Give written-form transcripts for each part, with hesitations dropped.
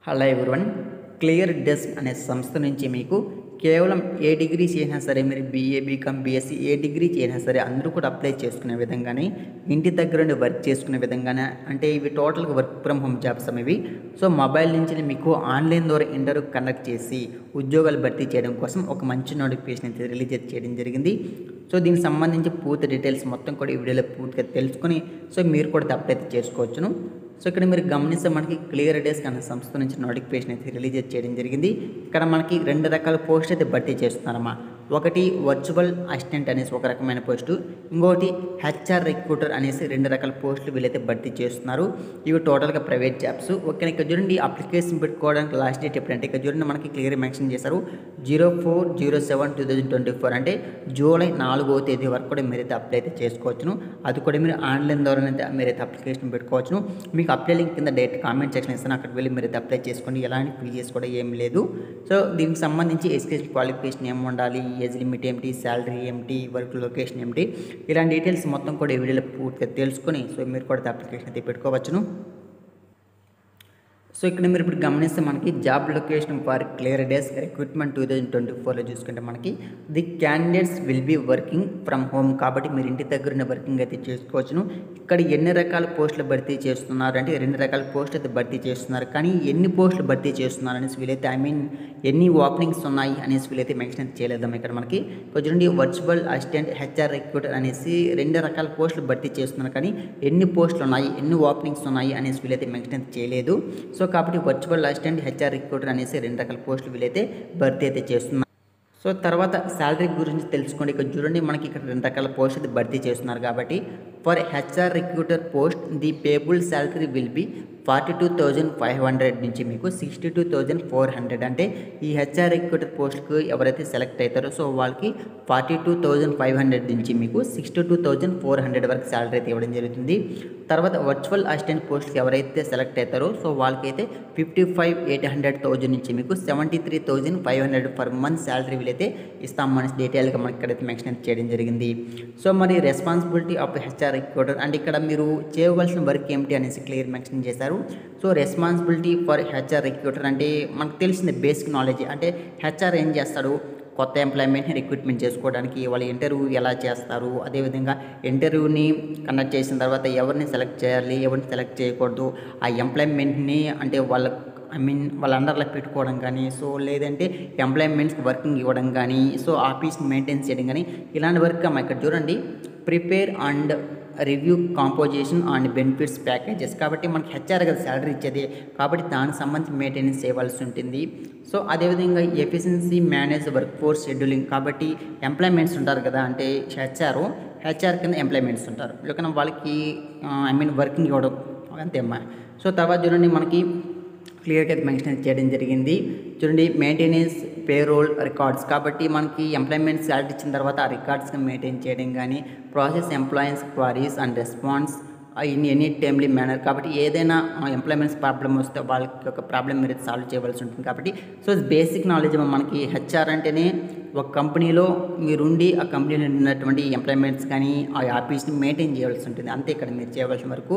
Hello everyone. Clear desk అనే సంస్థ నుంచి మీకు కేవలం ఏ డిగ్రీ చేసినా సరే, మీరు బీఏ, బీకామ్, బీఎస్సీ ఏ డిగ్రీ చేసినా సరే అందరూ కూడా అప్లై చేసుకునే విధంగానే, ఇంటి దగ్గర నుండి వర్క్ చేసుకునే విధంగానే, అంటే ఇవి టోటల్గా వర్క్ ఫ్రమ్ హోమ్ జాబ్స్ అనేవి. సో మొబైల్ నుంచి మీకు ఆన్లైన్ ద్వారా ఇంటర్వ్యూ కండక్ట్ చేసి ఉద్యోగాలు భర్తీ చేయడం కోసం ఒక మంచి నోటిఫికేషన్ అయితే రిలీజ్ చేయడం జరిగింది. సో దీనికి సంబంధించి పూర్తి డీటెయిల్స్ మొత్తం కూడా ఈ వీడియోలో పూర్తిగా తెలుసుకొని సో మీరు కూడా అప్లై అయితే చేసుకోవచ్చును. సో ఇక్కడ మీరు గమనిస్తే మనకి క్లియర్ డెస్క్ అనే సంస్థ నుంచి నోటిఫికేషన్ అయితే రిలీజ్ చేయడం జరిగింది. ఇక్కడ మనకి 2 రకాల పోస్టులు అయితే భర్తీ చేస్తున్నారమ్మా. ఒకటి వర్చువల్ అసిస్టెంట్ అనేసి ఒక రకమైన పోస్టు, ఇంకోటి హెచ్ఆర్ రిక్రూటర్ అనేసి 2 రకాల పోస్టులు వీళ్ళైతే భర్తీ చేస్తున్నారు. ఇవి టోటల్గా ప్రైవేట్ జాబ్స్. ఓకే, ఇక్కడ చూడండి అప్లికేషన్ పెట్టుకోవడానికి లాస్ట్ డేట్ ఎప్పుడంటే ఇక్కడ చూడండి మనకి క్లియర్ మెన్షన్ చేశారు 04/07/2024, అంటే జూలై 4వ తేదీ వరకు కూడా మీరైతే అప్లై అయితే చేసుకోవచ్చును. అది కూడా మీరు ఆన్లైన్ ద్వారానైతే మీరైతే అప్లికేషన్ పెట్టుకోవచ్చును. మీకు అప్లై లింక్ కింద డైరెక్ట్ కామెంట్ సెక్షన్ ఇస్తాను, అక్కడికి వెళ్ళి మీరైతే అప్లై చేసుకోండి. ఎలాంటి ఫీజెస్ కూడా ఏం లేదు. సో దీనికి సంబంధించి ఎడ్యుకేషన్ క్వాలిఫికేషన్ ఏమి ఉండాలి, ఏజ్ లిమిట్ ఏమిటి, శాలరీ ఏమిటి, వర్క్ లొకేషన్ ఏమిటి, ఇలాంటి డీటెయిల్స్ మొత్తం కూడా ఈ వీడియోలో పూర్తిగా తెలుసుకొని సో మీరు కూడా అప్లికేషన్ అయితే పెట్టుకోవచ్చును. సో ఇక్కడ మీరు ఇప్పుడు గమనిస్తే మనకి job location for clear desk recruitment 2024లో చూసుకుంటే మనకి the candidates will be working from home, కాబట్టి మీరు ఇంటి దగ్గర వర్కింగ్ అయితే చేసుకోవచ్చును. ఇక్కడ ఎన్ని రకాల పోస్టులు భర్తీ చేస్తున్నారు అంటే 2 రకాల పోస్టులు అయితే భర్తీ చేస్తున్నారు. కానీ ఎన్ని పోస్టులు భర్తీ చేస్తున్నారు అనేసి వీలైతే ఎన్ని ఓపెనింగ్స్ ఉన్నాయి అనేసి వీలైతే మెన్షన్ చేయలేదమ్మా. ఇక్కడ మనకి చూడండి వర్చువల్ అసిస్టెంట్, హెచ్ఆర్ రిక్రూటర్ అనేసి 2 రకాల పోస్టులు భర్తీ చేస్తున్నారు. కానీ ఎన్ని పోస్టులు ఉన్నాయి, ఎన్ని ఓపెనింగ్స్ ఉన్నాయి అనేసి వీలైతే మెన్షన్ చేయలేదు. సో కాబట్టి వర్చువల్ అసిస్టెంట్, హెచ్ఆర్ రిక్రూటర్ అనేసి 2 రకాల పోస్టులు వీలైతే భర్తీ అయితే చేస్తున్నారు. సో తర్వాత శాలరీ గురించి తెలుసుకోండి. ఇక్కడ చూడండి మనకి ఇక్కడ 2 రకాల పోస్టులు భర్తీ చేస్తున్నారు. కాబట్టి for HR recruiter post the payable salary will be 42,500 నుంచి మీకు 62,400, అంటే ఈ హెచ్ఆర్ రిక్రూటర్ పోస్ట్కు ఎవరైతే సెలెక్ట్ అవుతారో సో వాళ్ళకి 42,500 నుంచి మీకు 62,400 వరకు శాలరీ అయితే ఇవ్వడం జరుగుతుంది. తర్వాత వర్చువల్ అసిస్టెంట్ పోస్ట్కి ఎవరైతే సెలెక్ట్ అవుతారో సో వాళ్ళకైతే 55,800 నుంచి మీకు 73,500 పర్ మంత్ శాలరీ వీలైతే ఇస్తామని డీటెయిల్గా మనకి ఇక్కడైతే మెన్షన్ చేయడం జరిగింది. సో మరి రెస్పాన్సిబిలిటీ ఆఫ్ హెచ్ఆర్ రిక్రూటర్ అంటే ఇక్కడ మీరు చేయవలసిన వర్క్ ఏమిటి అనేసి క్లియర్ మెన్షన్ చేశారు. So responsibility for HR recruiter అంటే మనకు తెలిసిన బేసిక్ నాలెడ్జ్, అంటే హెచ్ఆర్ ఏం చేస్తాడు, కొత్త ఎంప్లాయ్మెంట్ని రిక్రూట్మెంట్ చేసుకోవడానికి వాళ్ళ ఇంటర్వ్యూ ఎలా చేస్తారు, అదేవిధంగా ఇంటర్వ్యూని కండక్ట్ చేసిన తర్వాత ఎవరిని సెలెక్ట్ చేయాలి, ఎవరిని సెలెక్ట్ చేయకూడదు, ఆ ఎంప్లాయ్మెంట్ని అంటే వాళ్ళ అండర్లో పెట్టుకోవడం కానీ, సో లేదంటే ఎంప్లాయ్మెంట్స్కి వర్కింగ్ ఇవ్వడం కానీ, సో ఆఫీస్ని మెయింటైన్ చేయడం కానీ, ఇలాంటి వర్క్ అమ్మ. ఇక్కడ చూడండి prepare and review composition and benefits packages, కాబట్టి మనకి హెచ్ఆర్ కదా శాలరీ ఇచ్చేది, కాబట్టి దానికి సంబంధించి మెయింటెనెన్స్ చేయవలసి ఉంటుంది. సో అదేవిధంగా efficiency manage work force scheduling, కాబట్టి ఎంప్లాయ్మెంట్స్ ఉంటారు కదా, అంటే హెచ్ఆర్ కింద ఎంప్లాయ్మెంట్స్ ఉంటారు, లేకపోతే వాళ్ళకి వర్కింగ్ ఇవ్వడం అంతే అమ్మా. సో తర్వాత చూడండి మనకి క్లియర్గా మెన్షన్ చేయడం జరిగింది. చూడండి మెయింటెనెన్స్ పేరోల్ రికార్డ్స్, కాబట్టి మనకి ఎంప్లాయ్మెంట్ శాలరీ ఇచ్చిన తర్వాత ఆ రికార్డ్స్ని మెయింటైన్ చేయడం కానీ, process employees queries and response in any timely manner, కాబట్టి ఏదైనా ఎంప్లాయ్మెంట్స్ ప్రాబ్లం వస్తే వాళ్ళకి ఒక ప్రాబ్లం మీరు సాల్వ్ చేయవలసి ఉంటుంది. కాబట్టి సో బేసిక్ నాలెడ్జ్ మనకి హెచ్ఆర్ అంటేనే ఒక కంపెనీలో మీరుండి ఆ కంపెనీలో ఉన్నటువంటి ఎంప్లాయ్మెంట్స్ కానీ ఆ ఆఫీస్ని మెయింటైన్ చేయవలసి ఉంటుంది, అంతే ఇక్కడ మీరు చేయవలసిన వరకు.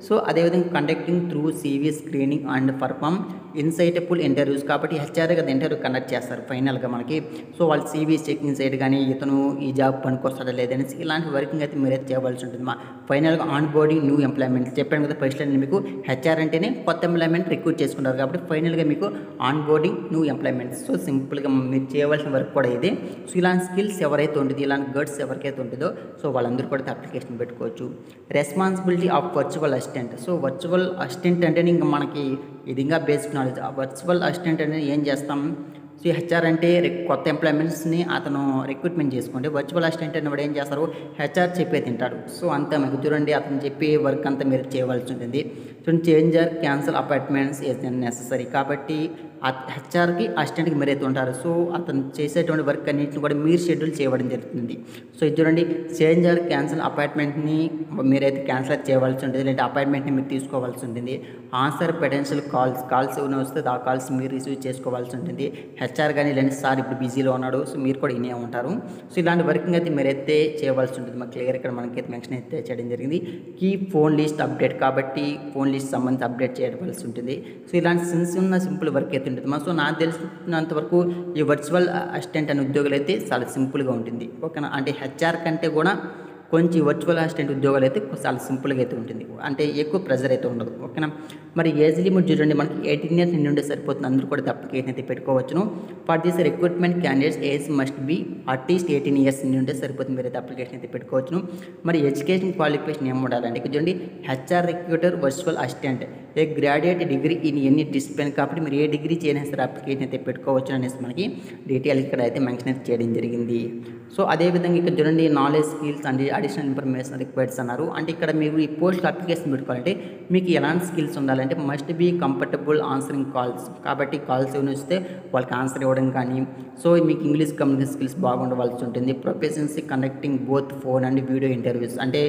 సో అదేవిధంగా conducting through CV screening and perform insightful interviews, కాబట్టి హెచ్ఆర్ కదా ఇంటర్వ్యూ కండక్ట్ చేస్తారు ఫైనల్గా మనకి. సో వాళ్ళు CV చెకింగ్ సైడ్ కానీ ఇతను ఈ జాబ్ పనికొస్తాడా లేదనేసి ఇలాంటి వర్కింగ్ అయితే మీరైతే చేయవలసి ఉంటుంది. ఫైనల్గా ఆన్ బోర్డింగ్ న్యూ ఎంప్లాయ్మెంట్స్ చెప్పాను కదా ఫస్ట్ మీకు హెచ్ఆర్ అంటేనే కొత్త ఎంప్లాయ్మెంట్ రిక్రూట్ చేసుకుంటారు, కాబట్టి ఫైనల్గా మీకు on boarding new employments. So సింపుల్గా మీరు చేయవలసిన వర్క్ కూడా ఇదే. సో ఇలాంటి స్కిల్స్ ఎవరైతే ఉంటుందో, ఇలాంటి గట్స్ ఎవరికైతే ఉంటుందో సో వాళ్ళందరూ కూడా అప్లికేషన్ పెట్టుకోవచ్చు. Responsibility of virtual assistant, so virtual assistant అంటే ఇంకా మనకి ఇది ఇంకా బేసిక్ నాలెడ్జ్. ఆ వర్చువల్ అసిస్టెంట్ అనేది ఏం చేస్తాం, సో హెచ్ఆర్ అంటే కొత్త ఎంప్లాయ్మెంట్స్ని అతను రిక్రూట్మెంట్ చేసుకోండి. వర్చువల్ అసిస్టెంట్ అనేవాడు ఏం చేస్తారు, హెచ్ఆర్ చెప్పే తింటాడు. సో అంతా మీకు చూడండి అతను చెప్పే వర్క్ అంతా మీరు చేయవలసి ఉంటుంది. So changer cancel appointments is necessary, కాబట్టి హెచ్ఆర్కి అసిస్టెంట్కి మీరైతే ఉంటారు. సో అతను చేసేటువంటి వర్క్ అన్నింటిని కూడా మీరు షెడ్యూల్ చేయడం జరుగుతుంది. సో ఇది చూడండి, చేంజ్ ఆర్ క్యాన్సిల్ అపాయింట్మెంట్ని మీరైతే క్యాన్సిల్ చేయవలసి ఉంటుంది, లేదంటే అపాయింట్మెంట్ని మీరు తీసుకోవాల్సి ఉంటుంది. ఆన్సర్ పొటెన్షియల్ కాల్స్ ఏమైనా వస్తే ఆ కాల్స్ మీరు రిసీవ్ చేసుకోవాల్సి ఉంటుంది. హెచ్ఆర్ కానీ లేదంటే సార్ ఇప్పుడు బిజీలో ఉన్నాడు, సో మీరు కూడా ఇనే ఉంటారు. సో ఇలాంటి వర్కింగ్ అయితే మీరైతే చేయవలసి ఉంటుంది. మాకు క్లియర్ ఇక్కడ మనకైతే మెన్షన్ అయితే చేయడం జరిగింది. ఫోన్ లిస్ట్ అప్డేట్ కాబట్టి ఫోన్ లిస్ట్ సంబంధించి అప్డేట్ చేయవలసి ఉంటుంది. సో ఇలాంటి సింపుల్ వర్క్ అయితే ఉంటుంది. సో నాకు తెలిసినంత వరకు ఈ వర్చువల్ అసిస్టెంట్ అనే ఉద్యోగాలు అయితే చాలా సింపుల్గా ఉంటుంది. ఓకేనా, అంటే హెచ్ఆర్ కంటే కూడా కొంచెం వర్చువల్ అసిస్టెంట్ ఉద్యోగాలు అయితే చాలా సింపుల్గా అయితే ఉంటుంది, అంటే ఎక్కువ ప్రెజర్ అయితే ఉండదు. ఓకేనా, మరి ఏజ్ లిమిట్ చూడండి, మనకి 18 ఇయర్స్ నిండి ఉంటే సరిపోతుంది. అందరూ కూడా అప్లికేషన్ అయితే పెట్టుకోవచ్చును. For this recruitment candidates age must be at least 18 years నిండి ఉంటే సరిపోతుంది, మీరైతే అప్లికేషన్ అయితే పెట్టుకోవచ్చును. మరి ఎడ్యుకేషన్ క్వాలిఫికేషన్ ఏం ఉండాలంటే ఇక్కడ చూడండి, HR recruiter virtual assistant A graduate degree in any discipline, కాబట్టి మీరు ఏ డిగ్రీ చేయని సరే అప్లికేషన్ అయితే పెట్టుకోవచ్చు అనేసి మనకి డీటెయిల్ ఇక్కడ అయితే మెన్షన్ అయితే చేయడం జరిగింది. సో అదేవిధంగా ఇక్కడ చూడండి, knowledge skills and additional information requireds అన్నారు. అంటే ఇక్కడ మీరు ఈ పోస్ట్ అప్లికేషన్ పెట్టుకోవాలంటే మీకు ఎలాంటి స్కిల్స్ ఉండాలంటే must be comfortable answering calls, కాబట్టి కాల్స్ ఏమైనా వస్తే వాళ్ళకి ఆన్సర్ ఇవ్వడం కానీ, సో మీకు ఇంగ్లీష్ కమ్యూనికేషన్ స్కిల్స్ బాగుండవలసి ఉంటుంది. Proficiency conducting both phone and video interviews, అంటే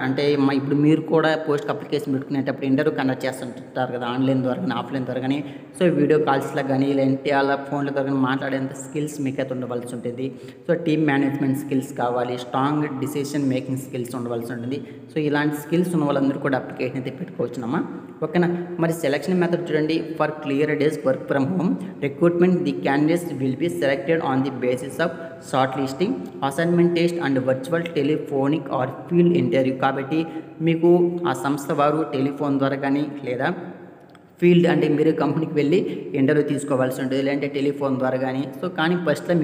అంటే ఇప్పుడు మీరు కూడా పోస్ట్ అప్లికేషన్ పెట్టుకునేటప్పుడు ఇంటర్వ్యూ కండక్ట్ చేస్తుంటారు కదా, ఆన్లైన్ ద్వారా కానీ ఆఫ్లైన్ ద్వారా కానీ. సో వీడియో కాల్స్లో కానీ లేదంటే అలా ఫోన్ల ద్వారా కానీ మాట్లాడేంత స్కిల్స్ మీకైతే ఉండవలసి ఉంటుంది. సో టీమ్ మేనేజ్మెంట్ స్కిల్స్ కావాలి, స్ట్రాంగ్ డిసిషన్ మేకింగ్ స్కిల్స్ ఉండవలసి ఉంటుంది. సో ఇలాంటి స్కిల్స్ ఉన్న వాళ్ళందరూ కూడా అప్లికేషన్ అయితే పెట్టుకోవచ్చునమ్మా. ఓకేనా, మరి సెలక్షన్ మెథడ్ చూడండి, for clear days work from home recruitment the candidates will be selected on the basis of shortlisting, assignment test and virtual telephonic or field interview. కాబట్టి మీకు ఆ సంస్థ వారు టెలిఫోన్ ద్వారా కానీ లేదా ఫీల్డ్ అంటే మీరు కంపెనీకి వెళ్ళి ఇంటర్వ్యూ తీసుకోవాల్సి ఉంటుంది, లేదంటే టెలిఫోన్ ద్వారా కానీ. సో కానీ ఫస్ట్లో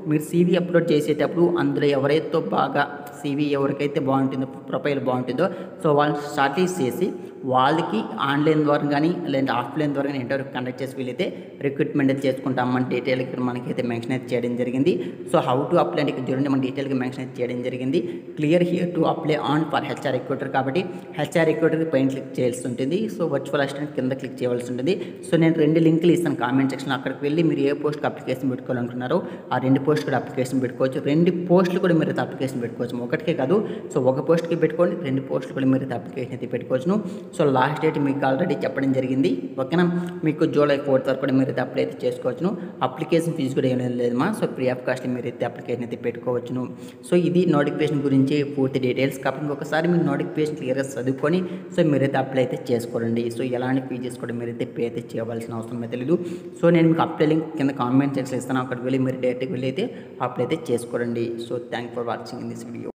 మీరు సీవీ అప్లోడ్ చేసేటప్పుడు అందులో ఎవరైతే బాగా సీవీ ఎవరికైతే బాగుంటుందో ప్రొఫైల్ బాగుంటుందో సో వాళ్ళని షార్ట్ లిస్ట్ చేసి వాళ్ళకి ఆన్లైన్ ద్వారా కానీ లేదంటే ఆఫ్లైన్ ద్వారా కానీ ఇంటర్వ్యూ కండక్ట్ చేసి వీళ్ళైతే రిక్రూట్మెంట్ అయితే చేసుకుంటామని డీటెయిల్ ఇక్కడ మనకైతే మెన్షన్ అయితే చేయడం జరిగింది. సో హౌ టు అప్లై అంటే ఇక్కడ చూడండి, మన డీటెయిల్గా మెన్షన్ అయితే చేయడం జరిగింది. Clear here to apply on for HR recruiter, కాబట్టి హెచ్ఆర్ రిక్రూటర్కి పైన క్లిక్ చేయాల్సి ఉంటుంది. సో వర్చువల్ అసిస్టెంట్ కింద క్లిక్ చేయవలసి ఉంటుంది. సో నేను 2 లింకులు ఇస్తాను కామెంట్ సెక్షన్లో, అక్కడికి వెళ్ళి మీరు ఏ పోస్ట్కి అప్లికేషన్ పెట్టుకోవాలనుకున్నారో ఆ 2 పోస్ట్ కూడా అప్లికేషన్ పెట్టుకోవచ్చు. 2 పోస్టులు కూడా మీరు అప్లికేషన్ పెట్టుకోవచ్చు, ఒకటికే కాదు. సో ఒక పోస్ట్కి పెట్టుకోండి, 2 పోస్టులు కూడా మీరు అప్లికేషన్ అయితే పెట్టుకోవచ్చును. సో లాస్ట్ డేట్ మీకు ఆల్రెడీ చెప్పడం జరిగింది. ఓకేనా, మీకు జూలై 4th వరకు కూడా మీరు అయితే అప్లై అయితే చేసుకోవచ్చును. అప్లికేషన్ ఫీజు కూడా ఏం లేదమ్మా. సో ఫ్రీ ఆఫ్ కాస్ట్ మీరు అయితే అప్లికేషన్ అయితే పెట్టుకోవచ్చును. సో ఇది నోటిఫికేషన్ గురించి పూర్తి డీటెయిల్స్. కాబట్టి ఒకసారి మీరు నోటిఫికేషన్ క్లియర్గా చదువుకొని సో మీరైతే అప్లై అయితే చేసుకోండి. సో ఎలాంటి ఫీజెస్ కూడా మీరైతే పే అయితే చేయవలసిన అవసరం అయితే లేదు. సో నేను మీకు అప్లై లింక్ కింద కామెంట్ సెక్షన్ ఇస్తాను, అక్కడికి వెళ్ళి మీరు డైరెక్ట్గా వెళ్ళి అయితే అప్లై అయితే చేసుకోండి. So thank for watching in this video.